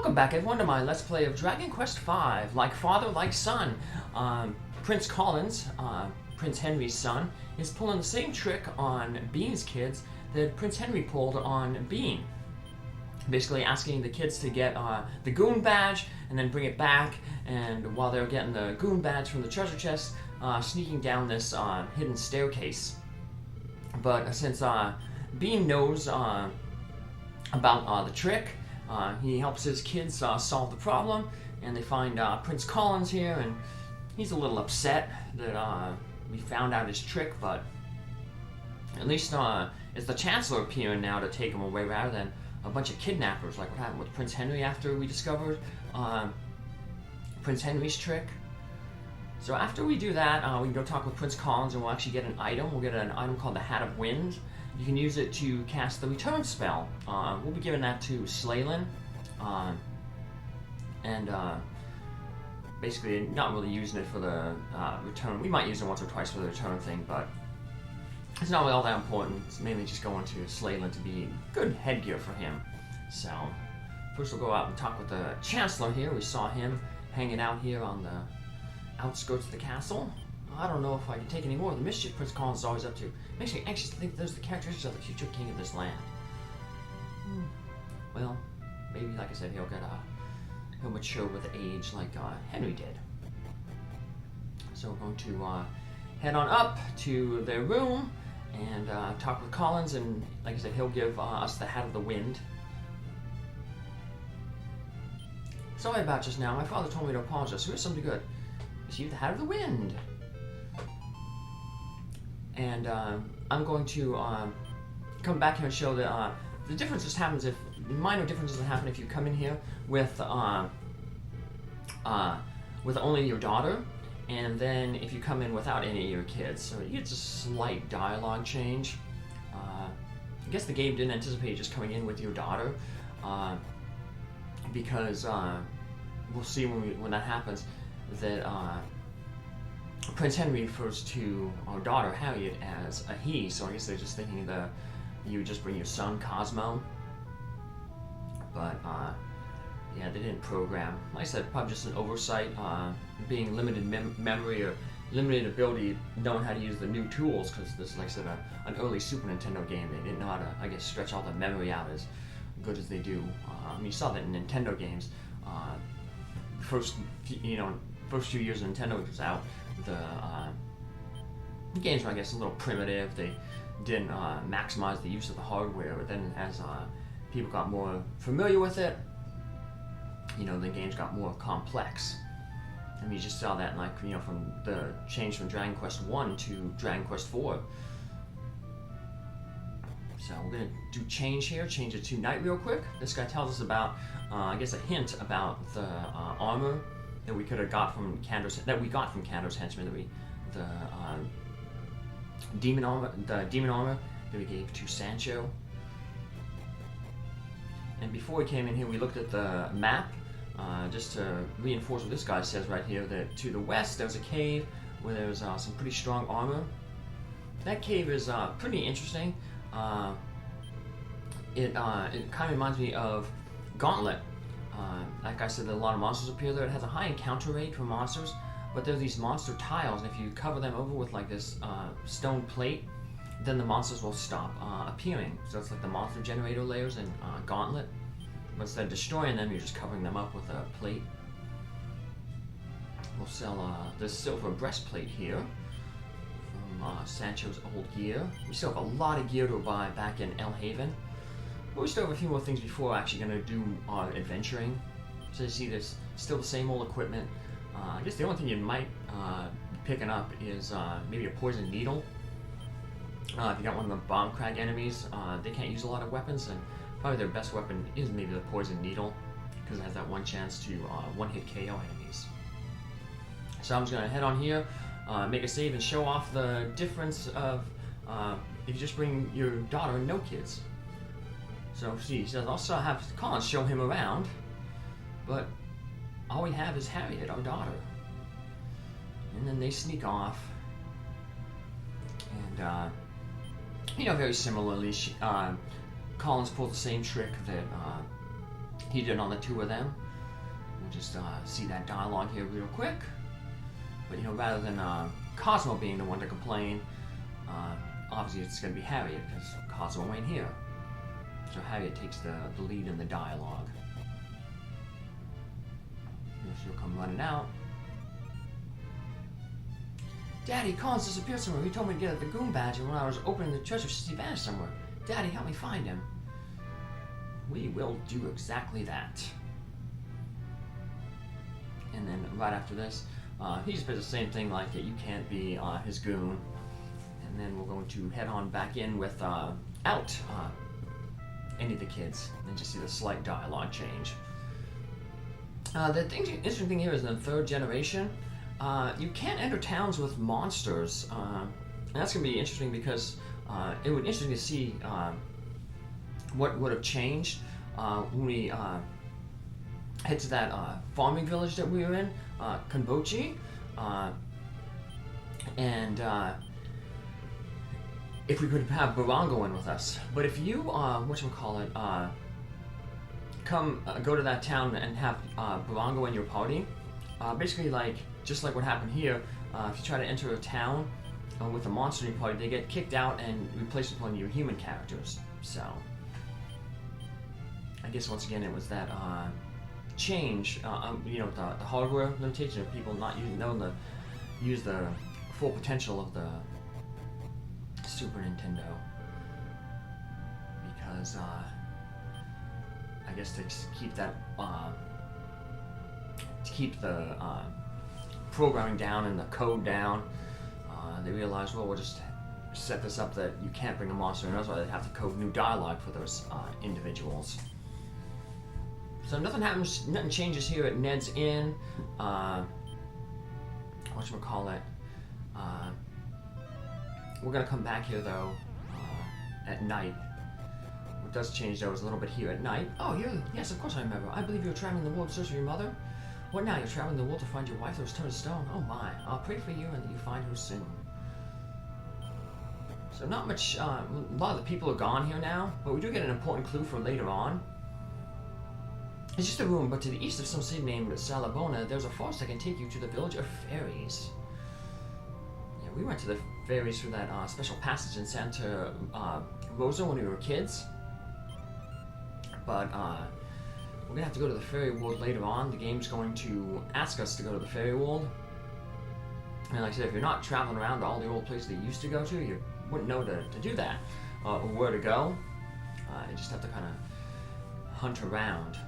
Welcome back everyone to my Let's Play of Dragon Quest V. Like father, like son. Prince Collins, Prince Henry's son, is pulling the same trick on Bean's kids that Prince Henry pulled on Bean. Basically asking the kids to get the goon badge and then bring it back, and while they're getting the goon badge from the treasure chest, sneaking down this hidden staircase. But since Bean knows about the trick, he helps his kids solve the problem, and they find Prince Collins here, and he's a little upset that we found out his trick, but at least it's the Chancellor appearing now to take him away rather than a bunch of kidnappers, like what happened with Prince Henry after we discovered Prince Henry's trick. So after we do that, we can go talk with Prince Collins, and we'll actually get an item. We'll get an item called the Hat of Wind. You can use it to cast the return spell. We'll be giving that to Slaylin. Basically not really using it for the return. We might use it once or twice for the return thing, but it's not really all that important. It's mainly just going to Slaylin to be good headgear for him. So first we'll go out and talk with the Chancellor here. We saw him hanging out here on the outskirts of the castle. I don't know if I can take any more of the mischief Prince Collins is always up to. Makes me anxious to think there's the characteristics of the future king of this land. Well, maybe, like I said, he'll mature with age like Henry did. So we're going to head on up to their room and talk with Collins, and like I said, he'll give us the Hat of the Wind. Sorry about just now. My father told me to apologize. So here's something good. Receive the Hat of the Wind. And I'm going to come back here and show that the difference just happens if minor differences that happen if you come in here with only your daughter, and then if you come in without any of your kids. So you get a slight dialogue change. I guess the game didn't anticipate just coming in with your daughter, because we'll see when that happens that Prince Henry refers to our daughter Harriet as a he, so I guess they're just thinking that you would just bring your son Cosmo. But yeah, they didn't program. Like I said, probably just an oversight, being limited memory or limited ability knowing how to use the new tools, because this is, like I said, an early Super Nintendo game. They didn't know how to, I guess, stretch all the memory out as good as they do. You saw that in Nintendo games. First few years Nintendo was out, the games were, I guess, a little primitive. They didn't maximize the use of the hardware, but then as people got more familiar with it, the games got more complex. I mean, you just saw that, like, from the change from Dragon Quest 1 to Dragon Quest 4. So we're going to do change here, change it to night real quick. This guy tells us about, I guess, a hint about the armor that we could have got from Kando's henchman, the demon armor that we gave to Sancho. And before we came in here, we looked at the map, just to reinforce what this guy says right here, that to the west there's a cave where there's some pretty strong armor. That cave is pretty interesting. It kind of reminds me of Gauntlet. Like I said, a lot of monsters appear there. It has a high encounter rate for monsters, but there's these monster tiles, and if you cover them over with like this stone plate, then the monsters will stop appearing. So it's like the monster generator layers in Gauntlet. But instead of destroying them, you're just covering them up with a plate. We'll sell this silver breastplate here from Sancho's old gear. We still have a lot of gear to buy back in El Haven. But we still have a few more things before we're actually going to do our adventuring. So you see there's still the same old equipment. I guess the only thing you might be picking up is maybe a poison needle. If you got one of the bomb crag enemies, they can't use a lot of weapons, and probably their best weapon is maybe the poison needle, because it has that one chance to one-hit KO enemies. So I'm just going to head on here, make a save, and show off the difference of if you just bring your daughter and no kids. So see, he says, also have Collins show him around, but all we have is Harriet, our daughter. And then they sneak off, and very similarly, Collins pulls the same trick that he did on the two of them. We'll just see that dialogue here real quick. But rather than Cosmo being the one to complain, obviously it's going to be Harriet, because Cosmo ain't here. So Harriet takes the lead in the dialogue. She'll come running out. Daddy, Collins disappeared somewhere. He told me to get at the goon badge, and when I was opening the treasure chest, he vanished somewhere. Daddy, help me find him. We will do exactly that. And then right after this, he just says the same thing, like that you can't be his goon. And then we're going to head on back in without any of the kids, and just see the slight dialogue change. The interesting thing here is in the third generation, you can't enter towns with monsters. And that's going to be interesting because it would be interesting to see what would have changed when we head to that farming village that we were in, Kabochi, and if we could have Barango in with us. But if you, go to that town and have Barango in your party, basically just like what happened here, if you try to enter a town with a monster in your party, they get kicked out and replaced with one of your human characters. So I guess once again it was that change, the hardware limitation of people not knowing to use the full potential of the Super Nintendo, because I guess to keep that the programming down and the code down, they realized, well, we'll just set this up that you can't bring a monster in. That's why they have to code new dialogue for those individuals. So nothing changes here at Ned's Inn. We're gonna come back here though at night. What does change though is a little bit here at night. Oh, yes, of course I remember. I believe you're traveling the world to search for your mother. What now? You're traveling the world to find your wife that was turned to stone. Oh my! I'll pray for you and that you find her soon. So not much. A lot of the people are gone here now, but we do get an important clue for later on. It's just a room, but to the east of some city named Salabona, there's a forest that can take you to the village of fairies. Yeah, we went to the fairies through that special passage in Santa Rosa when we were kids. But we're gonna have to go to the fairy world later on. The game's going to ask us to go to the fairy world. And like I said, if you're not traveling around to all the old places that you used to go to, you wouldn't know to do that or where to go. You just have to kind of hunt around.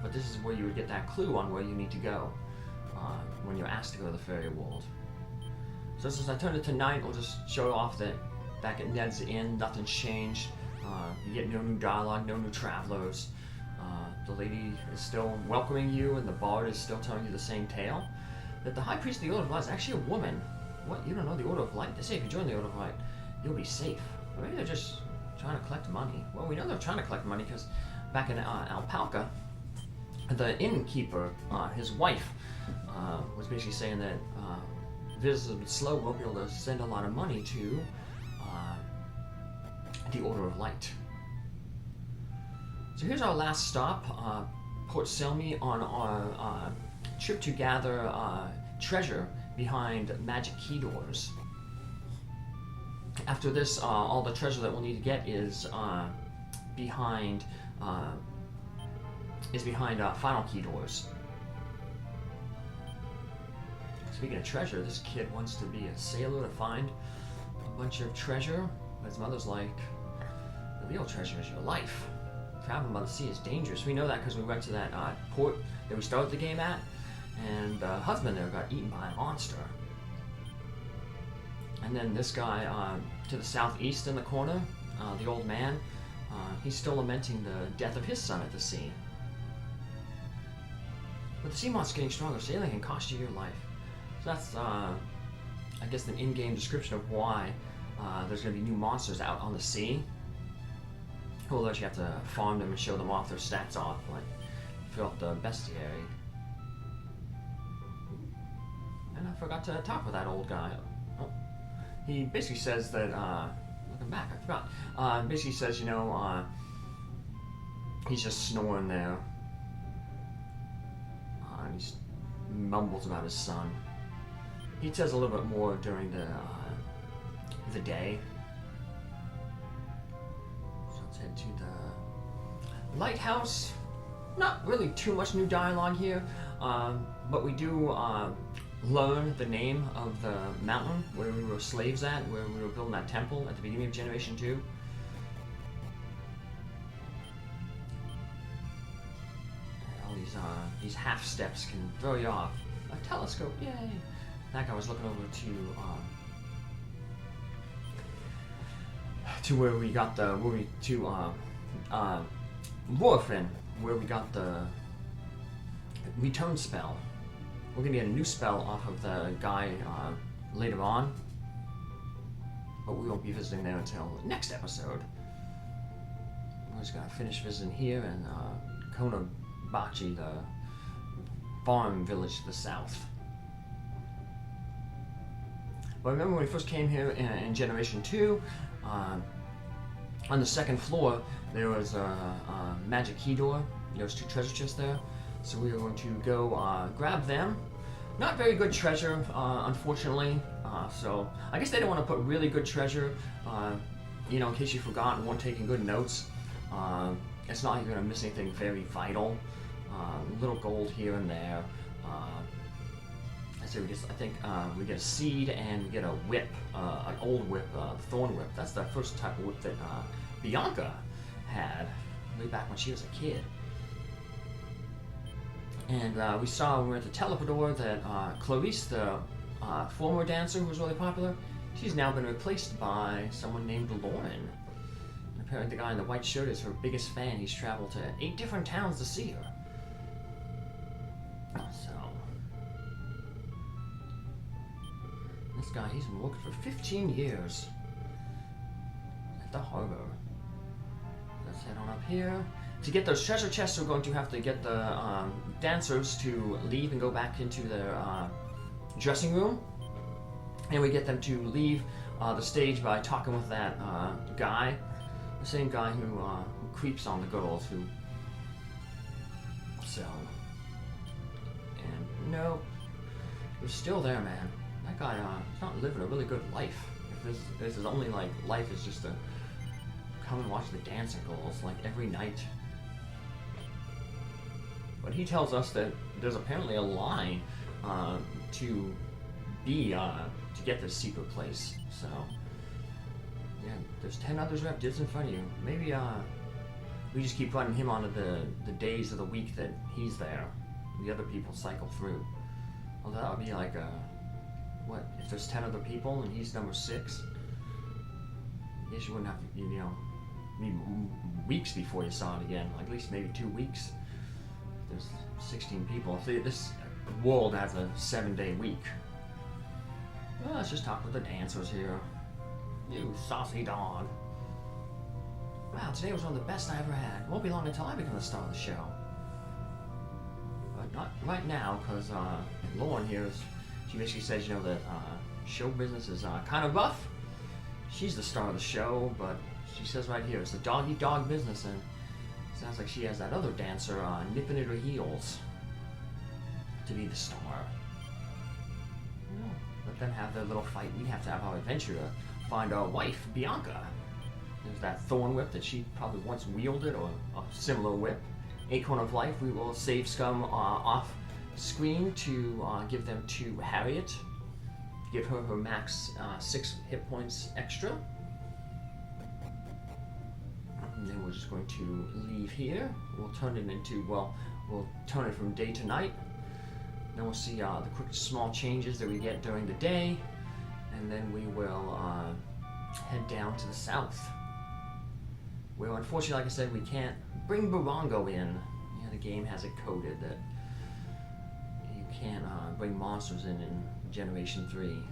But this is where you would get that clue on where you need to go when you're asked to go to the fairy world. So since I turned it to night, we'll just show off that back at Ned's Inn, nothing's changed. You get no new dialogue, no new travelers. The lady is still welcoming you, and the bard is still telling you the same tale. That the High Priest of the Order of Light is actually a woman. What? You don't know the Order of Light? They say if you join the Order of Light, you'll be safe. Or maybe they're just trying to collect money. Well, we know they're trying to collect money because back in Alpalka, the innkeeper, his wife, was basically saying that visitors with slow won't be able to send a lot of money to the Order of Light. So here's our last stop, Port Selmi, on our trip to gather treasure behind magic key doors. After this, all the treasure that we'll need to get is behind final key doors. Speaking of treasure, this kid wants to be a sailor to find a bunch of treasure, but his mother's like, the real treasure is your life. Traveling by the sea is dangerous. We know that because we went to that port that we started the game at, and the husband there got eaten by a monster. And then this guy to the southeast in the corner, the old man, he's still lamenting the death of his son at the sea. But the sea monster's getting stronger. Sailing can cost you your life. So that's, I guess, an in-game description of why there's going to be new monsters out on the sea. Although you have to farm them and show them off their stats off, like fill up the bestiary. And I forgot to talk with that old guy. Oh. He basically says that, looking back, I forgot. Basically says, he's just snoring there. mumbles about his son. He says a little bit more during the day. So let's head to the lighthouse. Not really too much new dialogue here, but we do learn the name of the mountain where we were slaves at, where we were building that temple at the beginning of Generation 2. All these half steps can throw you off. A telescope, yay! That guy was looking over to where we got the Morphin, where we got the return spell. We're gonna get a new spell off of the guy later on, but we won't be visiting there until next episode. We're just gonna finish visiting here and Kabochi, the farm village to the south. But remember when we first came here in Generation 2, on the second floor there was a magic key door. There was 2 treasure chests there. So we are going to go grab them. Not very good treasure, unfortunately. So I guess they don't want to put really good treasure, in case you forgot and weren't taking good notes. It's not like you're going to miss anything very vital. Little gold here and there. So we get a seed and we get a whip, an old whip, thorn whip. That's the first type of whip that Bianca had way back when she was a kid. And we saw when we were at the Teleportor that Clarice, the former dancer who was really popular, she's now been replaced by someone named Lauren. And apparently the guy in the white shirt is her biggest fan. He's traveled to 8 different towns to see her. So this guy, he's been working for 15 years at the harbor. Let's head on up here. To get those treasure chests, we're going to have to get the dancers to leave and go back into their dressing room. And we get them to leave the stage by talking with that guy, the same guy who creeps on the girls who sell. And no, we're still there, man. That guy, he's not living a really good life. If this is only like life is just to come and watch the dancing girls like every night. But he tells us that there's apparently a line to get this secret place. So yeah, there's 10 others wrapped in front of you. Maybe we just keep running him onto the days of the week that he's there. The other people cycle through. Well, that would be like what if there's 10 other people and he's number 6? I guess you wouldn't have to, need weeks before you saw it again. Like at least maybe 2 weeks. There's 16 people. See, this world has a 7-day week. Well, let's just talk with the dancers here. You saucy dog. Wow, today was one of the best I ever had. Won't be long until I become the star of the show. But not right now, because Lauren here, she basically says, that show business is kind of rough. She's the star of the show, but she says right here, it's a dog-eat-dog business, and sounds like she has that other dancer nipping at her heels to be the star. Let them have their little fight. We have to have our adventure to find our wife, Bianca. There's that thorn whip that she probably once wielded, or a similar whip. Acorn of Life, we will save Scum off screen to give them to Harriet. Give her her max 6 hit points extra. And then we're just going to leave here. We'll turn it into, we'll turn it from day to night. Then we'll see the quick small changes that we get during the day. And then we will head down to the south. Where unfortunately, like I said, we can't bring Barongo in. The game has it coded that you can't bring monsters in Generation 3.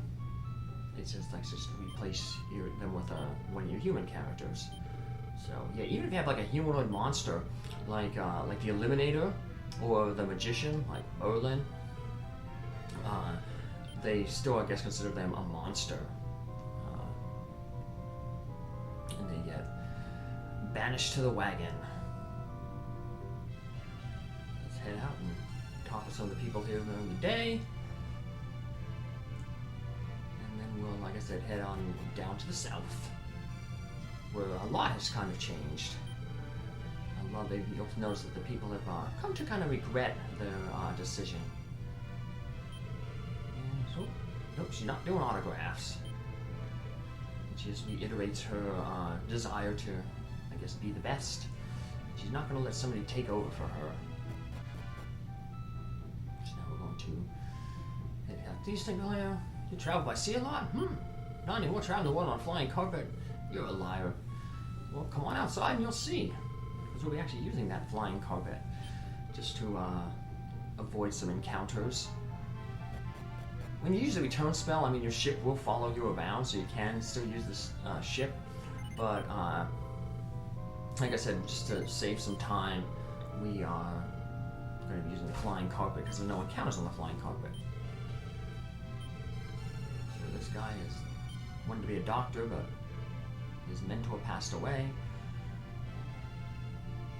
It's just replace them with one of your human characters. So yeah, even if you have like a humanoid monster, like the Eliminator or the Magician, like Erlin, they still, I guess, consider them a monster, and they get banished to the wagon. Let's head out and talk with some of the people here during the day. And then we'll, like I said, head on down to the south, where a lot has kind of changed. You'll notice that the people have come to kind of regret their decision. And so, nope, she's not doing autographs. She just reiterates her desire to, I guess, be the best. She's not going to let somebody take over for her. So now we're going to head out these things. You travel by sea a lot? Not anymore. Traveling the world on a flying carpet? You're a liar. Well, come on outside and you'll see. Because we'll be actually using that flying carpet just to avoid some encounters. When you use a return spell, I mean, your ship will follow you around, so you can still use this ship. But, like I said, just to save some time, we are going to be using the flying carpet because there's no encounters on the flying carpet. So this guy wanted to be a doctor, but his mentor passed away.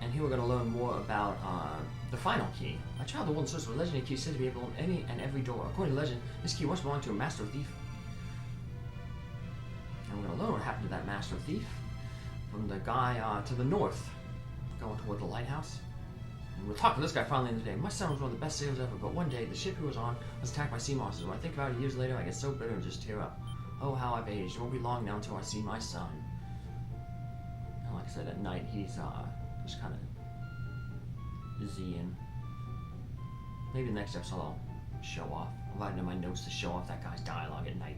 And here we're going to learn more about the final key. I traveled the world in search of a legendary key said to be able to open any and every door. According to legend, this key once belonged to a master thief. And we're going to learn what happened to that master thief from the guy to the north, going toward the lighthouse. And we'll talk to this guy finally in the day. My son was one of the best sailors ever, but one day the ship he was on was attacked by sea monsters. When I think about it years later, I get so bitter and just tear up. Oh, how I've aged. It won't be long now until I see my son. And like I said, at night he's just kind of Zing. Maybe the next episode I'll show off. I'll write in my notes to show off that guy's dialogue at night.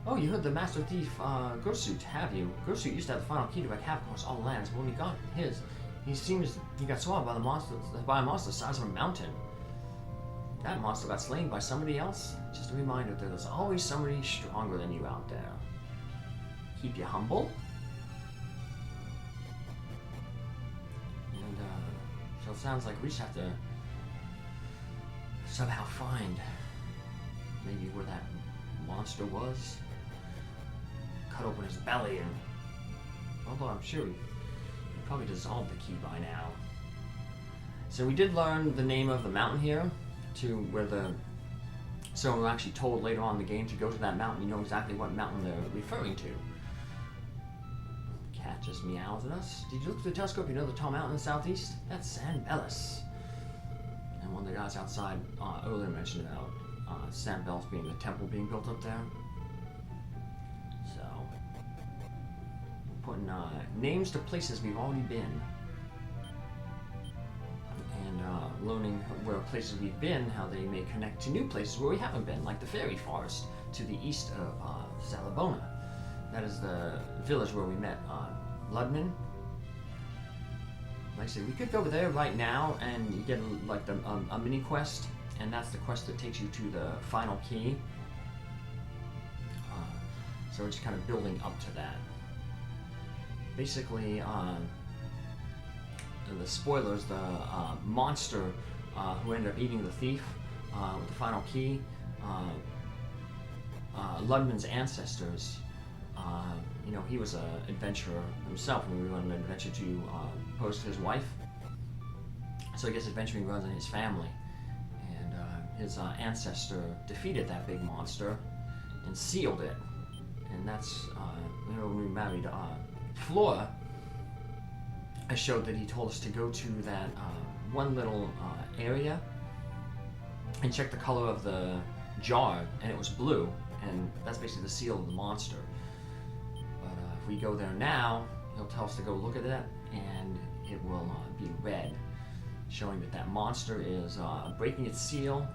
Oh, you heard the Master Thief, Grosuit, have you? Grosuit used to have the final key to wreak havoc across all lands, but when he got his, he got swallowed by a monster the size of a mountain. That monster got slain by somebody else. Just a reminder that there's always somebody stronger than you out there. Keep you humble. And, so it sounds like we just have to somehow find maybe where that monster was. Cut open his belly and... although I'm sure he probably dissolved the key by now. So we did learn the name of the mountain here, to where the... so we're actually told later on in the game to go to that mountain. You know exactly what mountain they're referring to. Cat just meows at us. Did you look through the telescope? You know the tall mountain in the southeast? That's San Bellis. And one of the guys outside earlier mentioned about San Bellis being the temple being built up there. So, putting names to places we've already been. And learning where places we've been, how they may connect to new places where we haven't been, like the fairy forest to the east of Salabona. That is the village where we met Ludman. Like I said, we could go there right now and you get like a mini quest, and that's the quest that takes you to the final key. So we're just kind of building up to that. Basically, the spoilers, the monster who ended up eating the thief with the final key, Ludman's ancestors, you know, he was an adventurer himself, and we went on an adventure to post his wife. So I guess adventuring runs in his family. And his ancestor defeated that big monster and sealed it. And that's, you know, when we married Flora, I showed that he told us to go to that one little area and check the color of the jar, and it was blue, and that's basically the seal of the monster. But if we go there now, he'll tell us to go look at it, and it will be red, showing that that monster is breaking its seal.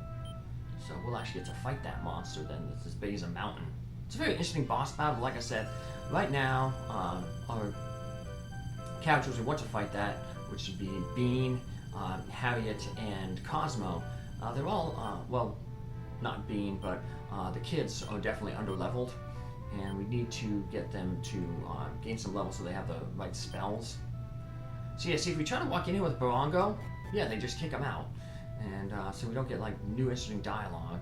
So we'll actually get to fight that monster then. It's as big as a mountain. It's a very interesting boss battle. Like I said, right now, our characters who want to fight that, which would be Bean, Harriet, and Cosmo, they're all, well, not Bean, but the kids are definitely under-leveled, and we need to get them to gain some level so they have the right spells. So yeah, see, if we try to walk in here with Barongo, yeah, they just kick them out, and so we don't get like new interesting dialogue.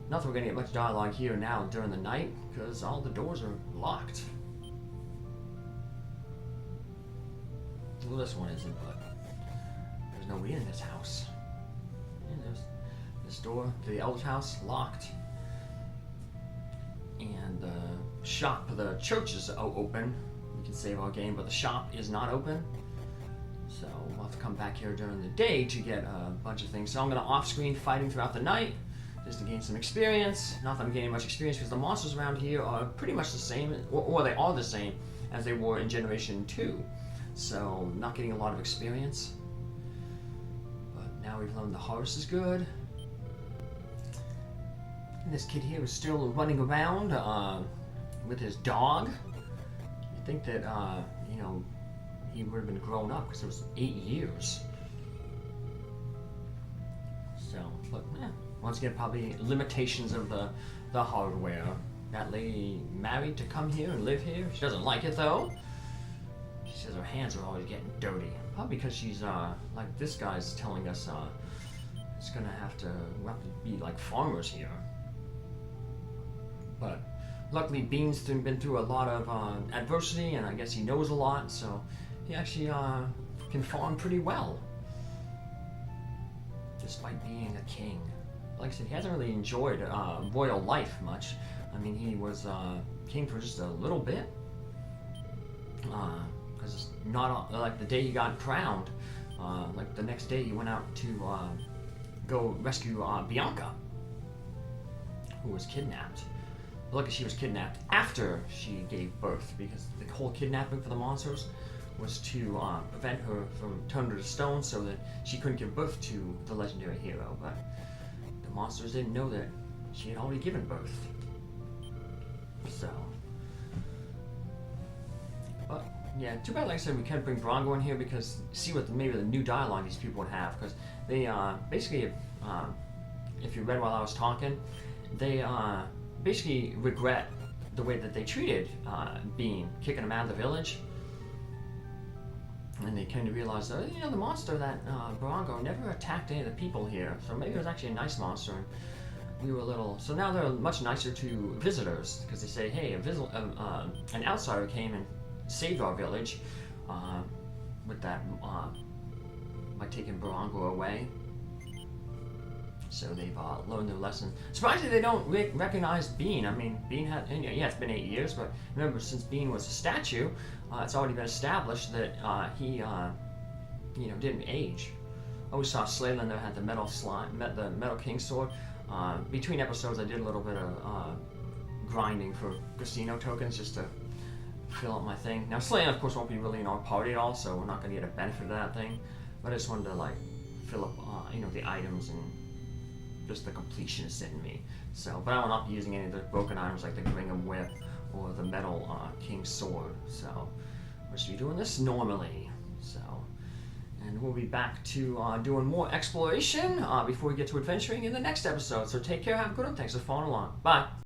Not that we're gonna get much dialogue here now during the night, because all the doors are locked. Well, this one isn't, but there's nobody in this house. Yeah, door to the elder's house locked. And the shop, the church is open. We can save our game, but the shop is not open. So we'll have to come back here during the day to get a bunch of things. So I'm going to off-screen fighting throughout the night just to gain some experience. Not that I'm gaining much experience because the monsters around here are pretty much the same, or they are the same as they were in Generation 2. So not getting a lot of experience. But now we've learned the harvest is good. And this kid here is still running around with his dog. You'd think that, you know, he would have been grown up because it was 8 years. So, but once again, probably limitations of the hardware. That lady married to come here and live here. She doesn't like it though. She says her hands are always getting dirty. Probably because she's like this guy's telling us it's gonna have to be like farmers here. But luckily Bean's been through a lot of adversity, and I guess he knows a lot, so he actually can farm pretty well. Despite being a king. Like I said, he hasn't really enjoyed royal life much. I mean, he was king for just a little bit. Because it's not like the day he got crowned, like the next day he went out to go rescue Bianca, who was kidnapped. Luckily she was kidnapped after she gave birth, because the whole kidnapping for the monsters was to prevent her from turning her to stone so that she couldn't give birth to the legendary hero. But the monsters didn't know that she had already given birth. So, but yeah, too bad. Like I said, we can't bring Brongo in here because see what maybe the new dialogue these people would have, because they basically, if you read while I was talking, they basically regret the way that they treated Bean, kicking him out of the village. And they kind of realized that, you know, the monster, that Brongo, never attacked any of the people here. So maybe it was actually a nice monster. And we were a little... So now they're much nicer to visitors, because they say, hey, an outsider came and saved our village with that, by taking Brongo away. So they've learned their lesson. Surprisingly, they don't recognize Bean. I mean, Bean had, yeah, it's been 8 years, but remember, since Bean was a statue, it's already been established that he, you know, didn't age. I always saw Slaylander had the metal the metal king sword. Between episodes, I did a little bit of grinding for casino tokens just to fill up my thing. Now, Slaylander, of course, won't be really in our party at all, so we're not going to get a benefit of that thing. But I just wanted to like fill up, you know, the items and just the completionist in me. So, but I will not be using any of the broken items like the Gingham Whip or the metal King's Sword. So, we're just be doing this normally. So, and we'll be back to doing more exploration before we get to adventuring in the next episode. So take care, have a good one, thanks for following along. Bye.